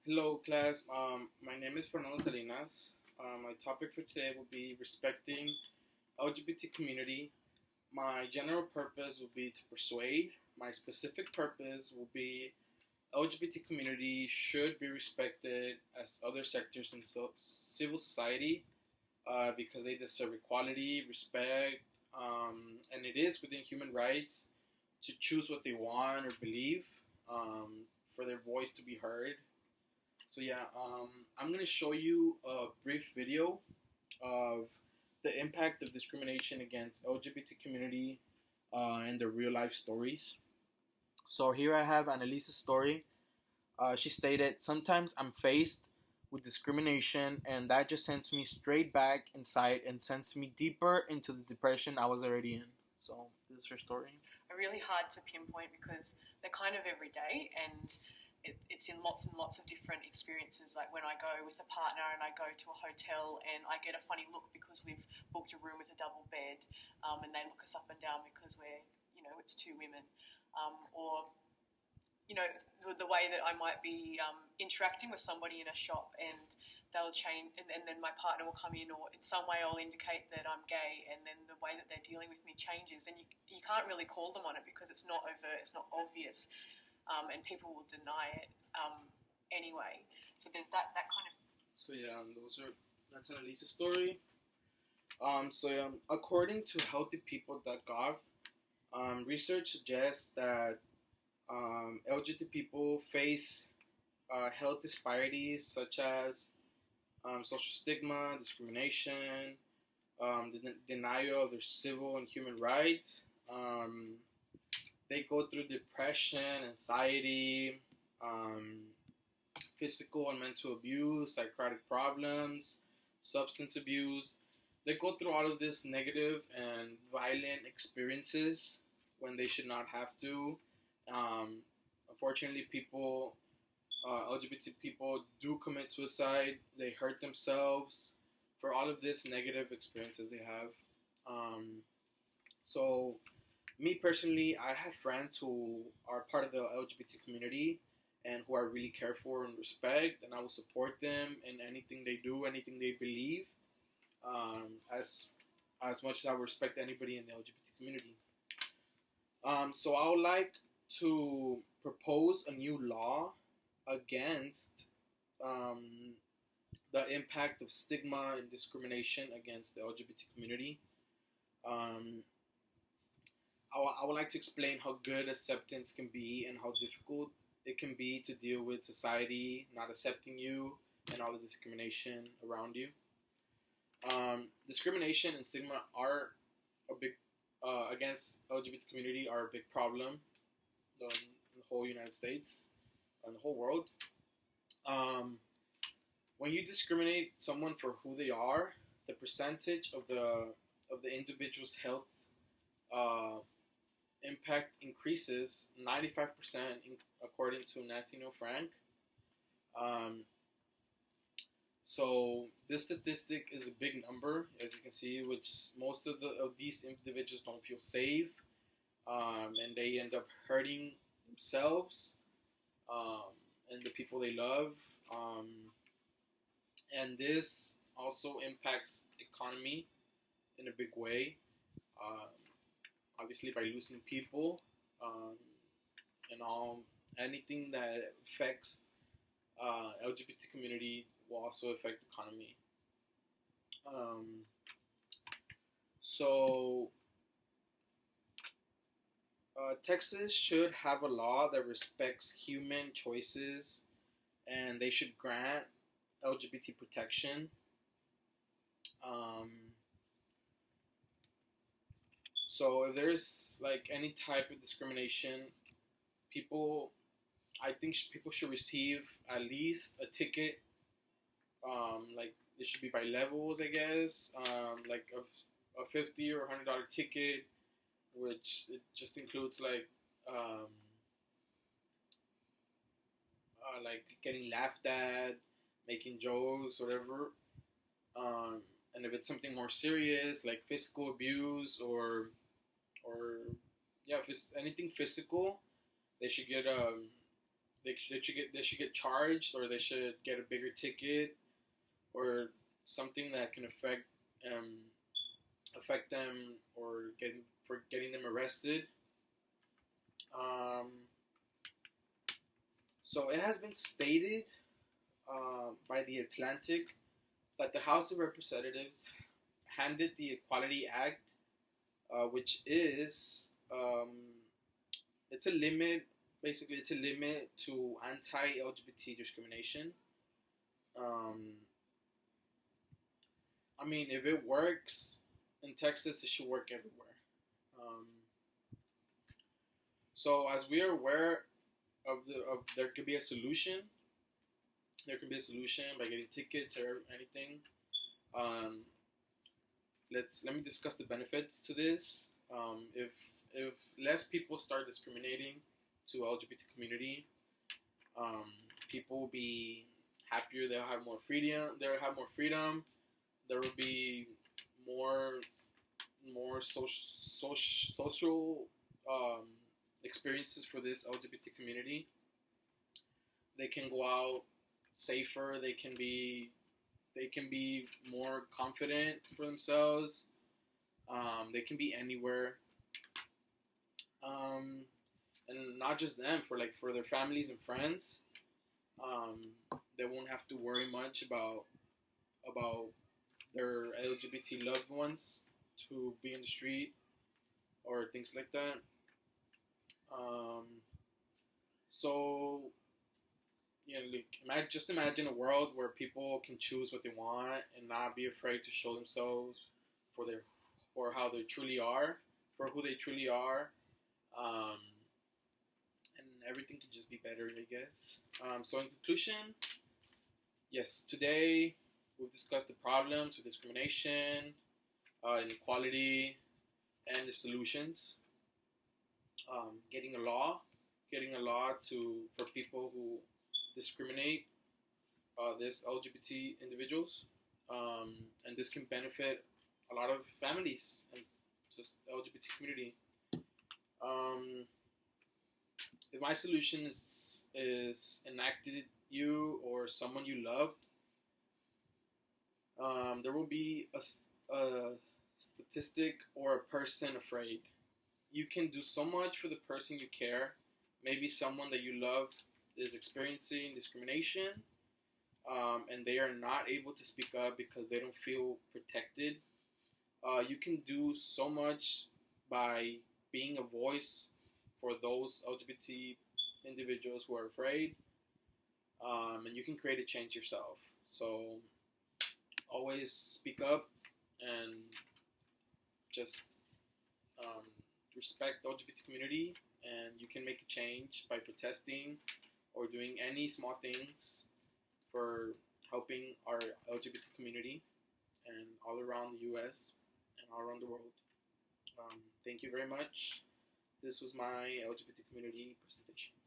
Hello, class. My name is Fernando Salinas. My topic for today will be respecting LGBT community. My general purpose will be to persuade. My specific purpose will be LGBT community should be respected as other sectors in civil society because they deserve equality, respect, and it is within human rights to choose what they want or believe, for their voice to be heard. So yeah, I'm gonna show you a brief video of the impact of discrimination against LGBT community and their real life stories. So here I have Annalisa's story. She stated, "Sometimes I'm faced with discrimination, and that just sends me straight back inside and sends me deeper into the depression I was already in." So this is her story. Are really hard to pinpoint because they're kind of every day, and it's in lots and lots of different experiences. Like when I go with a partner and I go to a hotel and I get a funny look because we've booked a room with a double bed, and they look us up and down because it's two women, or the way that I might be interacting with somebody in a shop and they'll change, and then my partner will come in, or in some way I'll indicate that I'm gay, and then the way that they're dealing with me changes, and you can't really call them on it because it's not overt, it's not obvious, and people will deny it anyway. So there's that kind of. So yeah, that's Annalisa's story. According to healthypeople.gov, research suggests that LGBT people face health disparities such as social stigma, discrimination, denial of their civil and human rights. They go through depression, anxiety, physical and mental abuse, psychotic problems, substance abuse. They go through all of this negative and violent experiences when they should not have to. Unfortunately, LGBT people do commit suicide. They hurt themselves for all of this negative experiences they have. So, me personally, I have friends who are part of the LGBT community and who I really care for and respect, and I will support them in anything they do, anything they believe, as much as I respect anybody in the LGBT community. So I would like to propose a new law against um, the impact of stigma and discrimination against the LGBT community. Um, I would like to explain how good acceptance can be and how difficult it can be to deal with society not accepting you and all the discrimination around you. Discrimination and stigma are a big against LGBT community are a big problem in the whole United States and the whole world. Um, when you discriminate someone for who they are, the percentage of the individual's health uh, impact increases 95% according to Nathaniel Frank. Um, so this statistic is a big number, as you can see, which most of these individuals don't feel safe, and they end up hurting themselves um, and the people they love. Um, and this also impacts economy in a big way. Um, Obviously, by losing people um, and all anything that affects LGBT community will also affect the economy. Um, so Texas should have a law that respects human choices, and they should grant LGBT protection. Um, so if there's like any type of discrimination, people, I think people should receive at least a ticket. Like it should be by levels, I guess. Like a $50 or $100 ticket, which it just includes like getting laughed at, making jokes, whatever. And if it's something more serious, like physical abuse or yeah, if it's anything physical, they should get they should get charged, or they should get a bigger ticket, or something that can affect them, or getting them arrested. Um, so it has been stated by the Atlantic that the House of Representatives handed the Equality Act, which is it's a limit. Basically, it's a limit to anti-LGBT discrimination. Um, I mean, if it works in Texas, it should work everywhere. Um, so, as we are aware of there could be a solution. There can be a solution by getting tickets or anything. Um, let me discuss the benefits to this. If less people start discriminating to LGBT community, um, people will be happier. They'll have more freedom. They'll have more freedom. There will be more social experiences for this LGBT community. They can go out safer. They can be more confident for themselves. They can be anywhere, and not just them, for their families and friends. They won't have to worry much about their LGBT loved ones to be in the street or things like that. Um, so just imagine a world where people can choose what they want and not be afraid to show themselves for their or how they truly are, for who they truly are, um, and everything could just be better, I guess. So in conclusion, yes, today we've discussed the problems with discrimination, inequality, and the solutions. Getting a law for people who discriminate this LGBT individuals, and this can benefit a lot of families and just LGBT community. Um, if my solution is enacted you or someone you loved, there will be a statistic or a person afraid. You can do so much for the person you care. Maybe someone that you love is experiencing discrimination, and they are not able to speak up because they don't feel protected. You can do so much by being a voice for those LGBT individuals who are afraid, and you can create a change yourself. So always speak up and just respect the LGBT community, and you can make a change by protesting or doing any small things for helping our LGBT community and all around the U.S. and all around the world. Thank you very much. This was my LGBT community presentation.